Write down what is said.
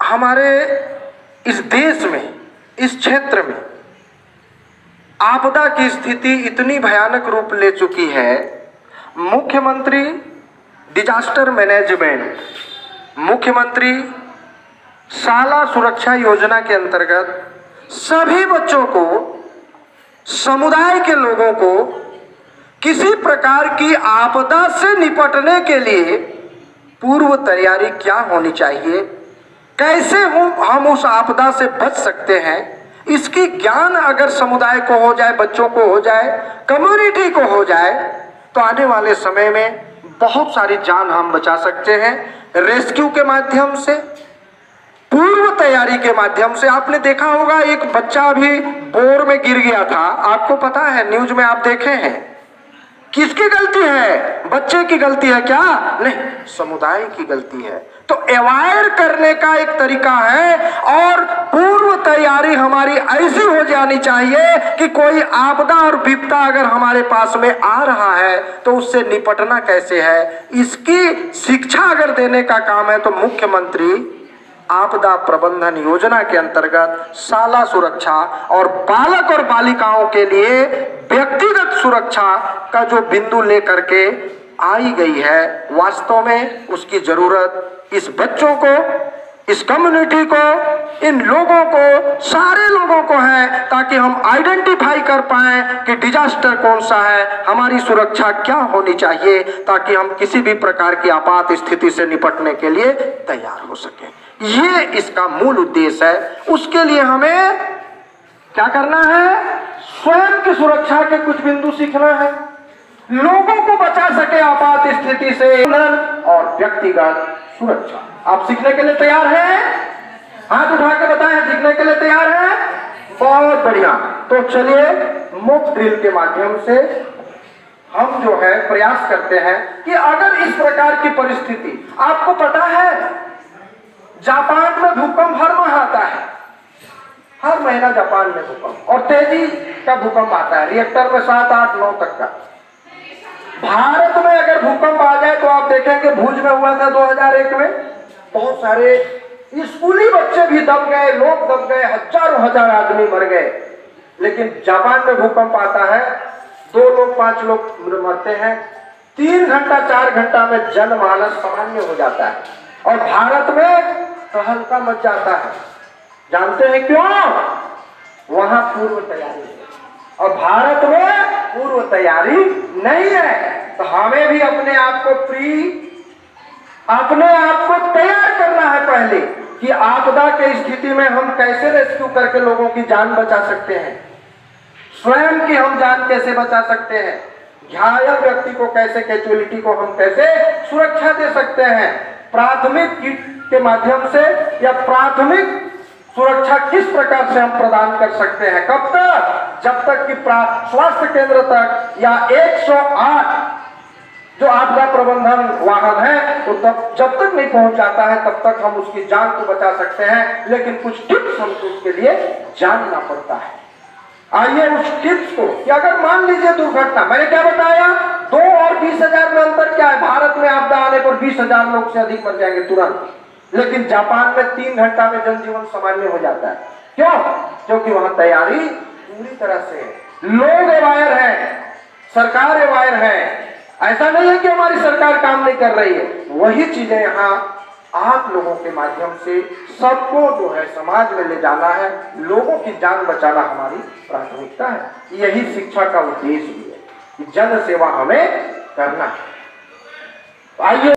हमारे इस देश में, इस क्षेत्र में आपदा की स्थिति इतनी भयानक रूप ले चुकी है। मुख्यमंत्री डिजास्टर मैनेजमेंट, मुख्यमंत्री शाला सुरक्षा योजना के अंतर्गत सभी बच्चों को, समुदाय के लोगों को किसी प्रकार की आपदा से निपटने के लिए पूर्व तैयारी क्या होनी चाहिए, कैसे हम उस आपदा से बच सकते हैं, इसकी ज्ञान अगर समुदाय को हो जाए, बच्चों को हो जाए, कम्युनिटी को हो जाए, तो आने वाले समय में बहुत सारी जान हम बचा सकते हैं। रेस्क्यू के माध्यम से, पूर्व तैयारी के माध्यम से। आपने देखा होगा एक बच्चा अभी बोर में गिर गया था, आपको पता है, न्यूज में आप देखे हैं। किसकी गलती है? बच्चे की गलती है क्या? नहीं, समुदाय की गलती है। तो अवायर करने का एक तरीका है और पूर्व तैयारी हमारी ऐसी हो जानी चाहिए कि कोई आपदा और विपदा अगर हमारे पास में आ रहा है तो उससे निपटना कैसे है, इसकी शिक्षा अगर देने का काम है तो मुख्यमंत्री आपदा प्रबंधन योजना के अंतर्गत शाला सुरक्षा और बालक और बालिकाओं के लिए व्यक्तिगत सुरक्षा का जो बिंदु लेकर के आई गई है, वास्तव में उसकी जरूरत इस बच्चों को, इस कम्युनिटी को, इन लोगों को, सारे लोगों को है, ताकि हम आइडेंटिफाई कर पाएं कि डिजास्टर कौन सा है, हमारी सुरक्षा क्या होनी चाहिए, ताकि हम किसी भी प्रकार की आपात स्थिति से निपटने के लिए तैयार हो सकें। ये इसका मूल उद्देश्य है। उसके लिए हमें क्या करना है? स्वयं की सुरक्षा के कुछ बिंदु सीखना है, लोगों को बचा सके आपात स्थिति से, और व्यक्तिगत सुरक्षा। आप सीखने के लिए तैयार हैं? हाथ उठा के बताएं, सीखने के लिए तैयार हैं? बहुत बढ़िया। तो चलिए मॉक ड्रिल के माध्यम से हम जो है प्रयास करते हैं कि अगर इस प्रकार की परिस्थिति, आपको पता है जापान में भूकंप हर माह आता है, हर महीना जापान में भूकंप, और तेजी का भूकंप आता है, रिएक्टर में 7, 8, 9 तक का। भारत में अगर भूकंप आ जाए तो आप देखेंगे, भुज में हुआ था 2001 में, बहुत सारे स्कूली बच्चे भी दब गए, लोग दब गए, हजारों हजार आदमी मर गए। लेकिन जापान में भूकंप आता है, 2 लोग 5 लोग मरते हैं, 3 घंटा 4 घंटा में जनमानस सामान्य हो जाता है, और भारत में तहलका मच जाता है। जानते हैं क्यों? वहां पूर्व तैयारी है और भारत में पूर्व तैयारी नहीं है। तो हमें भी अपने आप को तैयार करना है पहले, कि आपदा के स्थिति में हम कैसे रेस्क्यू करके लोगों की जान बचा सकते हैं, स्वयं की हम जान कैसे बचा सकते हैं, घायल व्यक्ति को कैसे, कैजुअलिटी को हम कैसे सुरक्षा दे सकते हैं, प्राथमिक किट के माध्यम से या प्राथमिक सुरक्षा किस प्रकार से हम प्रदान कर सकते हैं, कब तक? जब तक कि स्वास्थ्य केंद्र तक या 108 जो आपदा प्रबंधन वाहन है, तो तब जब तक नहीं पहुंच जाता है तब तक हम उसकी जान को बचा सकते हैं। लेकिन कुछ टिप्स हमको उसके लिए जानना पड़ता है। आइए उस टिप्स को, कि अगर मान लीजिए दुर्घटना, मैंने क्या बताया, 2 और 20,000 में अंतर क्या है? भारत में आपदा आने पर 20,000 लोग से अधिक मर जाएंगे तुरंत, लेकिन जापान में 3 घंटा में जनजीवन सामान्य हो जाता है। क्यों? क्योंकि वहां तैयारी पूरी तरह से है, लोग अवायर हैं, सरकार अवायर है। ऐसा नहीं है कि हमारी सरकार काम नहीं कर रही है, वही चीजें यहाँ आप लोगों के माध्यम से सबको जो है समाज में ले जाना है, लोगों की जान बचाना हमारी प्राथमिकता है। यही शिक्षा का उद्देश्य भी है कि जन सेवा हमें करना है। आइए